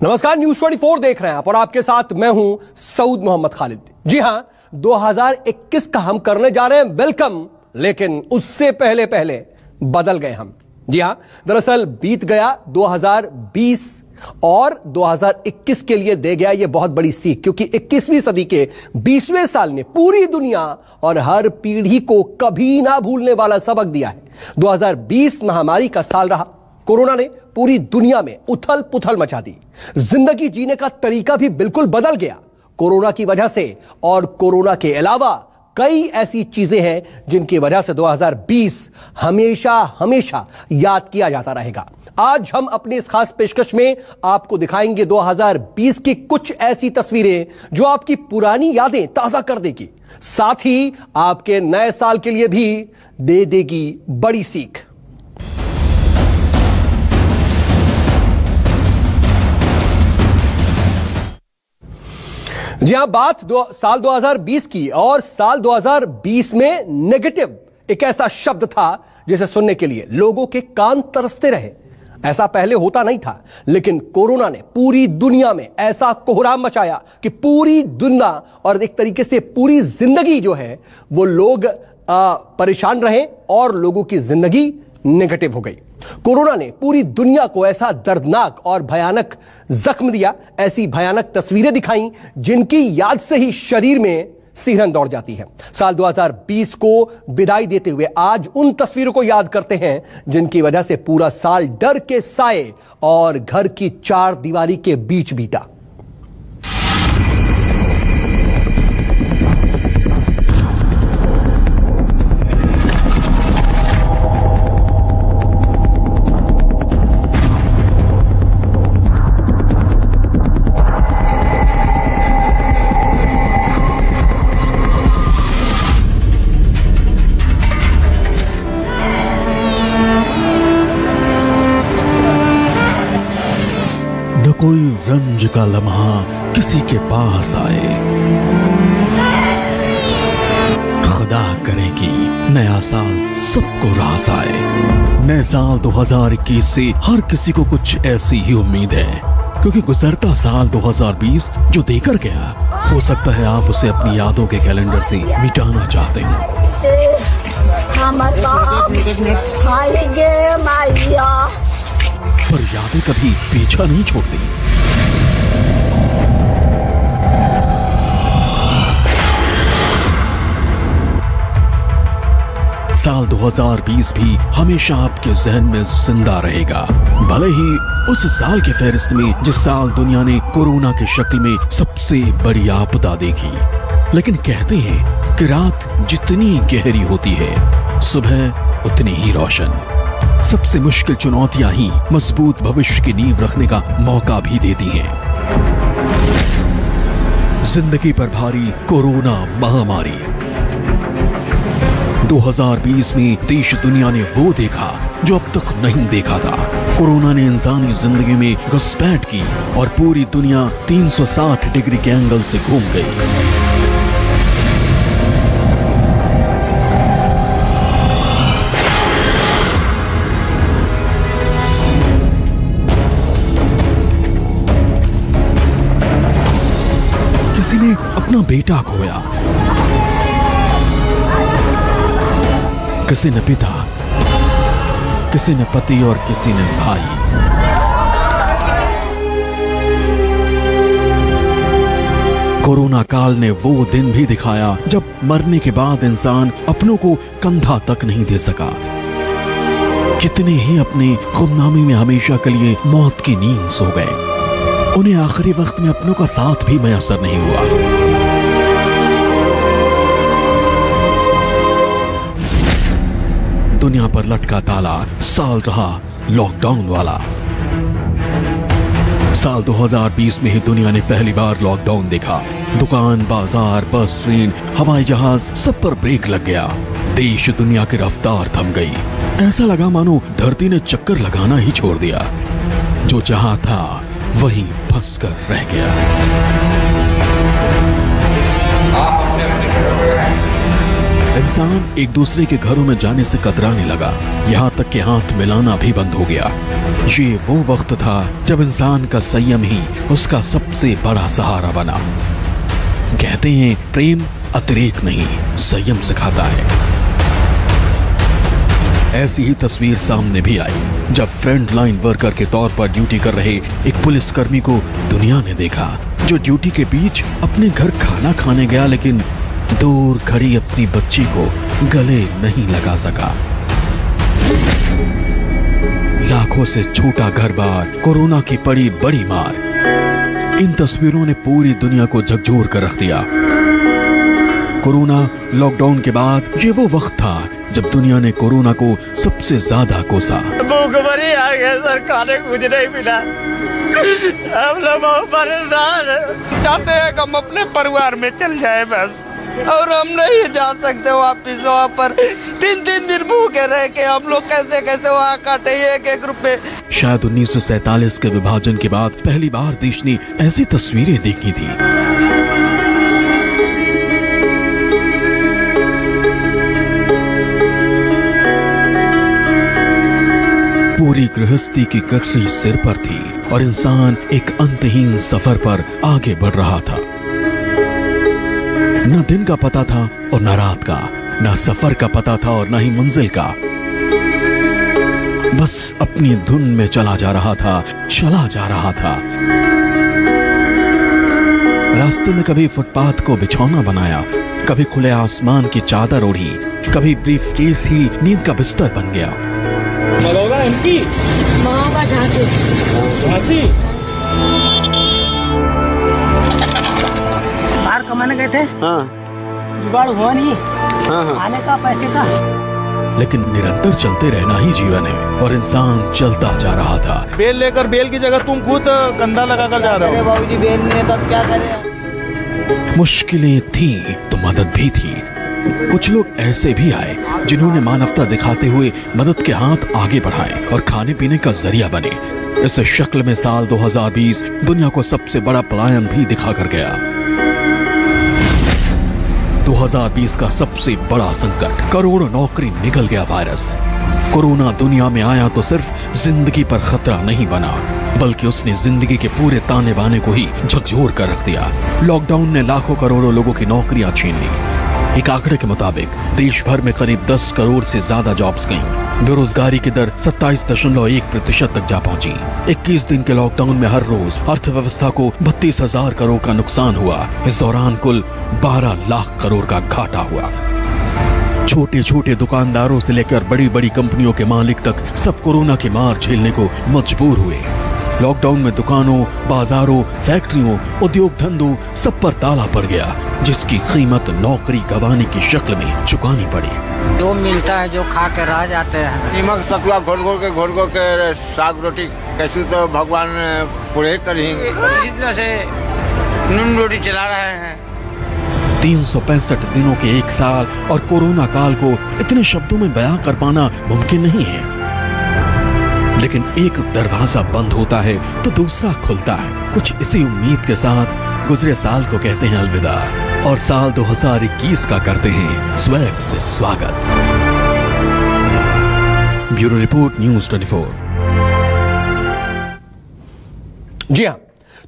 नमस्कार, न्यूज 24 देख रहे हैं आप और आपके साथ मैं हूं सऊद मोहम्मद खालिद। जी हां, 2021 का हम करने जा रहे हैं वेलकम, लेकिन उससे पहले बदल गए हम। जी हां, दरअसल बीत गया 2020 और 2021 के लिए दे गया ये बहुत बड़ी सीख, क्योंकि 21वीं सदी के 20वें साल ने पूरी दुनिया और हर पीढ़ी को कभी ना भूलने वाला सबक दिया है। 2020 महामारी का साल रहा। कोरोना ने पूरी दुनिया में उथल पुथल मचा दी। जिंदगी जीने का तरीका भी बिल्कुल बदल गया कोरोना की वजह से। और कोरोना के अलावा कई ऐसी चीजें हैं जिनकी वजह से 2020 हमेशा याद किया जाता रहेगा। आज हम अपनी इस खास पेशकश में आपको दिखाएंगे 2020 की कुछ ऐसी तस्वीरें जो आपकी पुरानी यादें ताजा कर देगी, साथ ही आपके नए साल के लिए भी दे देगी बड़ी सीख। जी हां, बात साल 2020 की, और साल 2020 में नेगेटिव एक ऐसा शब्द था जिसे सुनने के लिए लोगों के कान तरसते रहे। ऐसा पहले होता नहीं था, लेकिन कोरोना ने पूरी दुनिया में ऐसा कोहराम मचाया कि पूरी दुनिया और एक तरीके से पूरी जिंदगी जो है वो लोग परेशान रहे और लोगों की जिंदगी नेगेटिव हो गई। कोरोना ने पूरी दुनिया को ऐसा दर्दनाक और भयानक जख्म दिया, ऐसी भयानक तस्वीरें दिखाई जिनकी याद से ही शरीर में सिहरन दौड़ जाती है। साल 2020 को विदाई देते हुए आज उन तस्वीरों को याद करते हैं जिनकी वजह से पूरा साल डर के साए और घर की चार दीवारी के बीच बीता। कोई रंज का लम्हा किसी के पास आए, खुदा करे कि नया साल सबको रास आए। नए साल 2021 से हर किसी को कुछ ऐसी ही उम्मीद है, क्योंकि गुजरता साल 2020 जो देकर गया, हो सकता है आप उसे अपनी यादों के कैलेंडर से मिटाना चाहते हो। पर यादें कभी पीछा नहीं छोड़ती। साल 2020 भी हमेशा आपके जहन में जिंदा रहेगा, भले ही उस साल के फहरिस्त में जिस साल दुनिया ने कोरोना की शक्ल में सबसे बड़ी आपदा देखी। लेकिन कहते हैं कि रात जितनी गहरी होती है, सुबह उतनी ही रोशन। सबसे मुश्किल चुनौतियां ही मजबूत भविष्य की नींव रखने का मौका भी देती हैं। जिंदगी पर भारी कोरोना महामारी। 2020 में देश दुनिया ने वो देखा जो अब तक नहीं देखा था। कोरोना ने इंसानी जिंदगी में घुसपैठ की और पूरी दुनिया 360 डिग्री के एंगल से घूम गई। किसी ने अपना बेटा खोया, किसी ने पिता, किसी ने पति और किसी ने भाई। कोरोना काल ने वो दिन भी दिखाया जब मरने के बाद इंसान अपनों को कंधा तक नहीं दे सका। कितने ही अपने गुमनामी में हमेशा के लिए मौत की नींद सो गए। उन्हें आखिरी वक्त में अपनों का साथ भी मैसर नहीं हुआ। दुनिया पर लटका ताला साल रहा लॉकडाउन वाला। साल 2020 में ही दुनिया ने पहली बार लॉकडाउन देखा। दुकान, बाजार, बस, ट्रेन, हवाई जहाज, सब पर ब्रेक लग गया। देश दुनिया की रफ्तार थम गई। ऐसा लगा मानो धरती ने चक्कर लगाना ही छोड़ दिया। जो जहां था वहीं फंस कर रह गया। आप अपने अपने घरों में रहें। इंसान एक दूसरे के घरों में जाने से कतराने लगा, यहाँ तक कि हाथ मिलाना भी बंद हो गया। ये वो वक्त था जब इंसान का संयम ही उसका सबसे बड़ा सहारा बना। कहते हैं प्रेम अतिरेक नहीं, संयम सिखाता है। ऐसी ही तस्वीर सामने भी आई जब फ्रंट लाइन वर्कर के तौर पर ड्यूटी कर रहे एक पुलिसकर्मी को दुनिया ने देखा, जो ड्यूटी के बीच अपने घर खाना खाने गया, लेकिन दूर खड़ी अपनी बच्ची को गले नहीं लगा सका। लाखों से छूटा घर बार, कोरोना की पड़ी बड़ी मार। इन तस्वीरों ने पूरी दुनिया को झकझोर कर रख दिया। कोरोना लॉकडाउन के बाद ये वो वक्त था जब दुनिया ने कोरोना को सबसे ज्यादा कोसा। भूखमरी आ गया सर, खाने कुछ नहीं मिला। हम लोग बहुत परेशान हैं, चाहते हैं कि हम अपने परिवार में चल जाए बस, और हम नहीं जा सकते वापिस वहाँ पर। 3-3 दिन भूखे रह के हम लोग कैसे कैसे वहाँ काटे एक ग्रुप में। शायद 1947 के विभाजन के बाद पहली बार देश ने ऐसी तस्वीरें देखी थी। पूरी गृहस्थी की कटरी सिर पर थी और इंसान एक अंतहीन सफर पर आगे बढ़ रहा था। न दिन का पता था और न रात का, न सफर का पता था और न ही मंजिल का। बस अपनी धुन में चला जा रहा था। रास्ते में कभी फुटपाथ को बिछौना बनाया, कभी खुले आसमान की चादर ओढ़ी, कभी ब्रीफकेस ही नींद का बिस्तर बन गया। बड़ौदा एमपी, झांसी। बाहर कमाने गए थे, हाँ। जुगाड़ हुआ नहीं, हाँ। आने का पैसे का। लेकिन निरंतर चलते रहना ही जीवन है और इंसान चलता जा रहा था। बेल लेकर, बेल की जगह तुम खुद कंधा लगाकर जा रहे हो। बाबूजी बेल ने तब क्या करे। मुश्किलें थी तो मदद भी थी। कुछ लोग ऐसे भी आए जिन्होंने मानवता दिखाते हुए मदद के हाथ आगे बढ़ाए और खाने पीने का जरिया बने। इस शक्ल में साल 2020 दुनिया को सबसे बड़ा पलायन भी दिखा कर गया। 2020 का सबसे बड़ा संकट, करोड़ों नौकरी निकल गया वायरस। कोरोना दुनिया में आया तो सिर्फ जिंदगी पर खतरा नहीं बना, बल्कि उसने जिंदगी के पूरे ताने बाने को ही झकझोर कर रख दिया। लॉकडाउन ने लाखों करोड़ों लोगों की नौकरियां छीन ली। एक आंकड़े के मुताबिक देश भर में करीब 10 करोड़ से ज्यादा जॉब्स गईं। बेरोजगारी की दर 27.1% तक जा पहुंची। 21 दिन के लॉकडाउन में हर रोज अर्थव्यवस्था को 32,000 करोड़ का नुकसान हुआ। इस दौरान कुल 12 लाख करोड़ का घाटा हुआ। छोटे छोटे दुकानदारों से लेकर बड़ी बड़ी कंपनियों के मालिक तक सब कोरोना की मार झेलने को मजबूर हुए। लॉकडाउन में दुकानों, बाजारों, फैक्ट्रियों, उद्योग धंधों सब पर ताला पड़ गया, जिसकी कीमत नौकरी गंवाने की शक्ल में चुकानी पड़ी। जो मिलता है जो खा के रह जाते हैं। नीमक सतुआ घोट के साग रोटी कैसे तो भगवान पूरे करेंगे। इसी तरह से नून रोटी चला रहे हैं। 365 दिनों के एक साल और कोरोना काल को इतने शब्दों में बयां कर पाना मुमकिन नहीं है। लेकिन एक दरवाजा बंद होता है तो दूसरा खुलता है। कुछ इसी उम्मीद के साथ गुजरे साल को कहते हैं अलविदा और साल 2021 का करते हैं स्वैग से स्वागत। Bureau report, news 24। जी हां,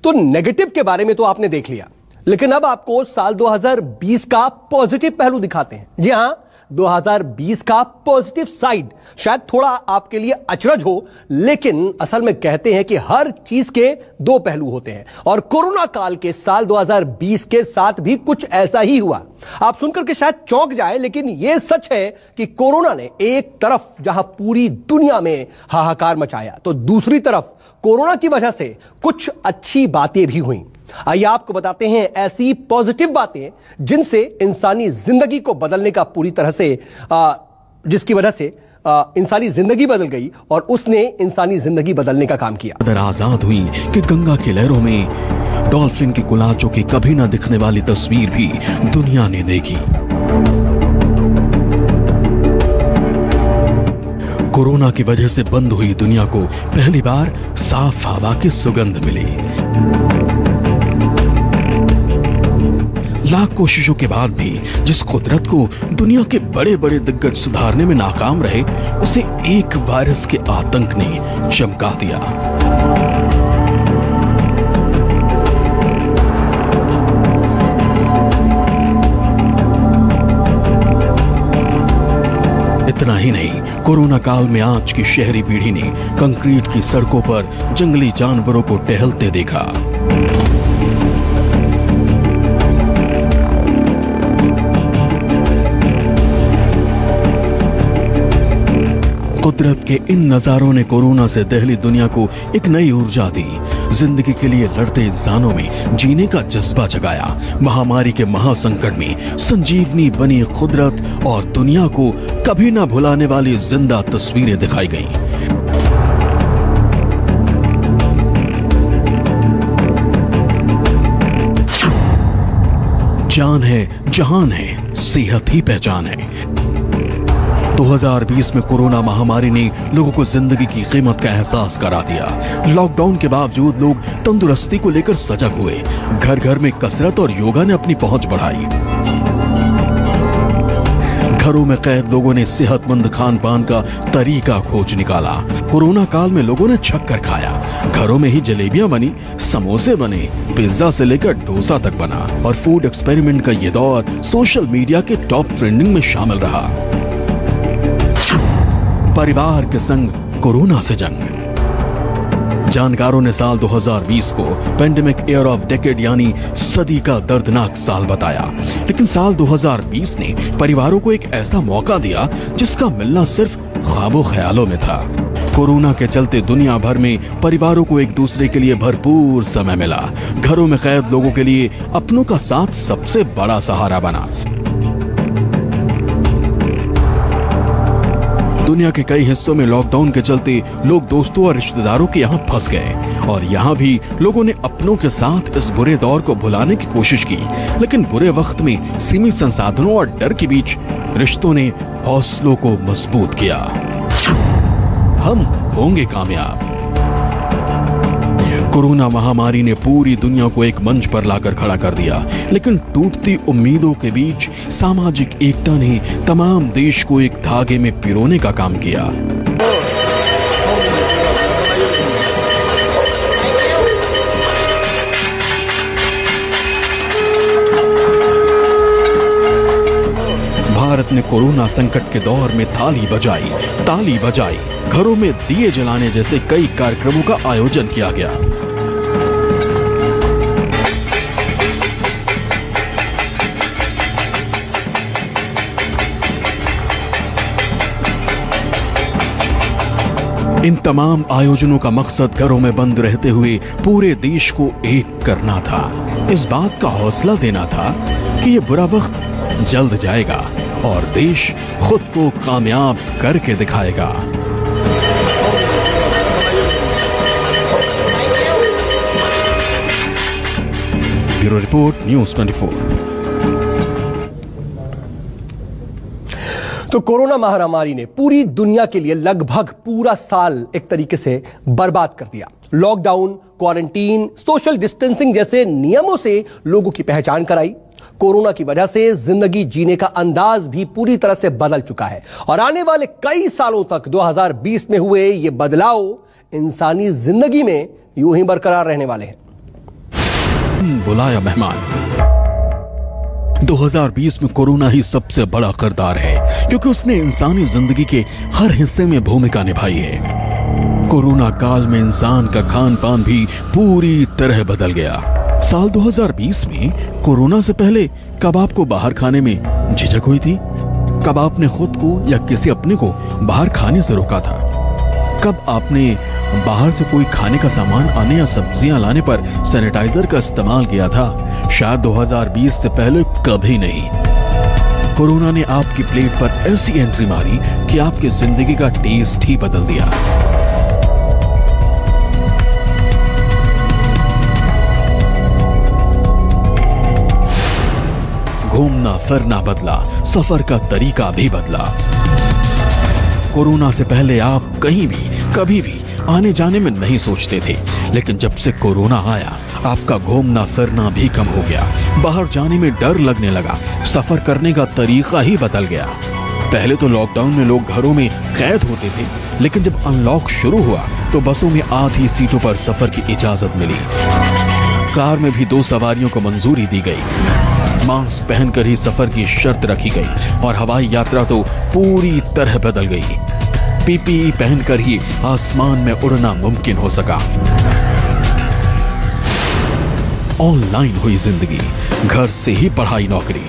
तो नेगेटिव के बारे में तो आपने देख लिया, लेकिन अब आपको साल 2020 का पॉजिटिव पहलू दिखाते हैं। जी हां, 2020 का पॉजिटिव साइड शायद थोड़ा आपके लिए अचरज हो, लेकिन असल में कहते हैं कि हर चीज के दो पहलू होते हैं और कोरोना काल के साल 2020 के साथ भी कुछ ऐसा ही हुआ। आप सुनकर के शायद चौंक जाए, लेकिन यह सच है कि कोरोना ने एक तरफ जहां पूरी दुनिया में हाहाकार मचाया, तो दूसरी तरफ कोरोना की वजह से कुछ अच्छी बातें भी हुई। आइए आपको बताते हैं ऐसी पॉजिटिव बातें जिनसे इंसानी जिंदगी को बदलने का पूरी तरह से जिसकी वजह से इंसानी जिंदगी बदल गई और उसने इंसानी जिंदगी बदलने का काम किया। आजाद हुई कि गंगा की लहरों में डॉल्फिन की कुलाचों की कभी ना दिखने वाली तस्वीर भी दुनिया ने देखी। कोरोना की वजह से बंद हुई दुनिया को पहली बार साफ हवा की सुगंध मिली। लाख कोशिशों के बाद भी जिस कुदरत को दुनिया के बड़े बड़े दिग्गज सुधारने में नाकाम रहे, उसे एक वायरस के आतंक ने चमका दिया। इतना ही नहीं, कोरोना काल में आज की शहरी पीढ़ी ने कंक्रीट की सड़कों पर जंगली जानवरों को टहलते देखा। कुदरत के इन नजारों ने कोरोना से दहली दुनिया को एक नई ऊर्जा दी, जिंदगी के लिए लड़ते इंसानों में जीने का जज्बा जगाया। महामारी के महासंकट में संजीवनी बनी कुदरत और दुनिया को कभी ना भुलाने वाली जिंदा तस्वीरें दिखाई गईं। जान है, जहान है, सेहत ही पहचान है। 2020 में कोरोना महामारी ने लोगों को जिंदगी की कीमत का एहसास करा दिया। लॉकडाउन के बावजूद लोग तंदुरुस्ती को लेकर सजग हुए। घर घर में कसरत और योगा ने अपनी पहुंच बढ़ाई। घरों में कैद लोगों ने सेहतमंद खान पान का तरीका खोज निकाला। कोरोना काल में लोगों ने छक्कर खाया। घरों में ही जलेबियां बनी, समोसे बने, पिज्जा से लेकर डोसा तक बना। और फूड एक्सपेरिमेंट का ये दौर सोशल मीडिया के टॉप ट्रेंडिंग में शामिल रहा। परिवार के संग कोरोना से जंग। जानकारों ने साल 2020 को पेंडेमिक ईयर ऑफ डेकेड यानी सदी का दर्दनाक साल बताया। लेकिन साल 2020 ने परिवारों को एक ऐसा मौका दिया जिसका मिलना सिर्फ ख्वाबों ख्यालों में था। कोरोना के चलते दुनिया भर में परिवारों को एक दूसरे के लिए भरपूर समय मिला। घरों में कैद लोगों के लिए अपनों का साथ सबसे बड़ा सहारा बना। दुनिया के कई हिस्सों में लॉकडाउन के चलते लोग दोस्तों और रिश्तेदारों के यहाँ फंस गए और यहाँ भी लोगों ने अपनों के साथ इस बुरे दौर को भुलाने की कोशिश की। लेकिन बुरे वक्त में सीमित संसाधनों और डर के बीच रिश्तों ने हौसलों को मजबूत किया। हम होंगे कामयाब। कोरोना महामारी ने पूरी दुनिया को एक मंच पर लाकर खड़ा कर दिया। लेकिन टूटती उम्मीदों के बीच सामाजिक एकता ने तमाम देश को एक धागे में पिरोने का काम किया। भारत ने कोरोना संकट के दौर में ताली बजाई, घरों में दिए जलाने जैसे कई कार्यक्रमों का आयोजन किया गया। इन तमाम आयोजनों का मकसद घरों में बंद रहते हुए पूरे देश को एक करना था। इस बात का हौसला देना था कि ये बुरा वक्त जल्द जाएगा और देश खुद को कामयाब करके दिखाएगा। Bureau report, news 24। तो कोरोना महामारी ने पूरी दुनिया के लिए लगभग पूरा साल एक तरीके से बर्बाद कर दिया। लॉकडाउन, क्वारंटीन, सोशल डिस्टेंसिंग जैसे नियमों से लोगों की पहचान कराई। कोरोना की वजह से जिंदगी जीने का अंदाज भी पूरी तरह से बदल चुका है और आने वाले कई सालों तक 2020 में हुए ये बदलाव इंसानी जिंदगी में यूं ही बरकरार रहने वाले हैं। बुलाया मेहमान। 2020 में कोरोना ही सबसे बड़ा किरदार है क्योंकि उसने इंसानी जिंदगी के हर हिस्से में भूमिका निभाई है। कोरोना काल में इंसान का खान पान भी पूरी तरह बदल गया। साल 2020 में कोरोना से पहले कब आपको बाहर खाने में झिझक हुई थी? कब आपने खुद को या किसी अपने को बाहर खाने से रोका था? कब आपने बाहर से कोई खाने का सामान आने या सब्जियां लाने पर सैनिटाइजर का इस्तेमाल किया था? शायद 2020 से पहले कभी नहीं। कोरोना ने आपकी प्लेट पर ऐसी एंट्री मारी कि आपकी जिंदगी का टेस्ट ही बदल दिया। घूमना फिरना बदला, सफर का तरीका भी बदला। कोरोना से पहले आप कहीं भी कभी भी आने जाने में नहीं सोचते थे, लेकिन जब से कोरोना आया आपका घूमना फिरना भी कम हो गया, बाहर जाने में डर लगने लगा, सफर करने का तरीका ही बदल गया। पहले तो लॉकडाउन में लोग घरों में कैद होते थे, लेकिन जब अनलॉक शुरू हुआ तो बसों में आधी सीटों पर सफर की इजाजत मिली। कार में भी 2 सवारियों को मंजूरी दी गई। मास्क पहनकर ही सफर की शर्त रखी गई और हवाई यात्रा तो पूरी तरह बदल गई। पीपीई पहनकर ही आसमान में उड़ना मुमकिन हो सका। ऑनलाइन हुई जिंदगी, घर से ही पढ़ाई नौकरी।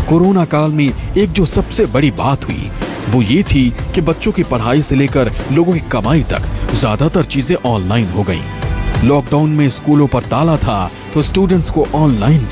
कोरोना काल में एक जो सबसे बड़ी बात हुई वो ये थी कि बच्चों की पढ़ाई से लेकर लोगों की कमाई तक ज्यादातर चीजें ऑनलाइन हो गईं। लॉकडाउन में स्कूलों पर ताला था तो स्टूडेंट्स को ऑनलाइन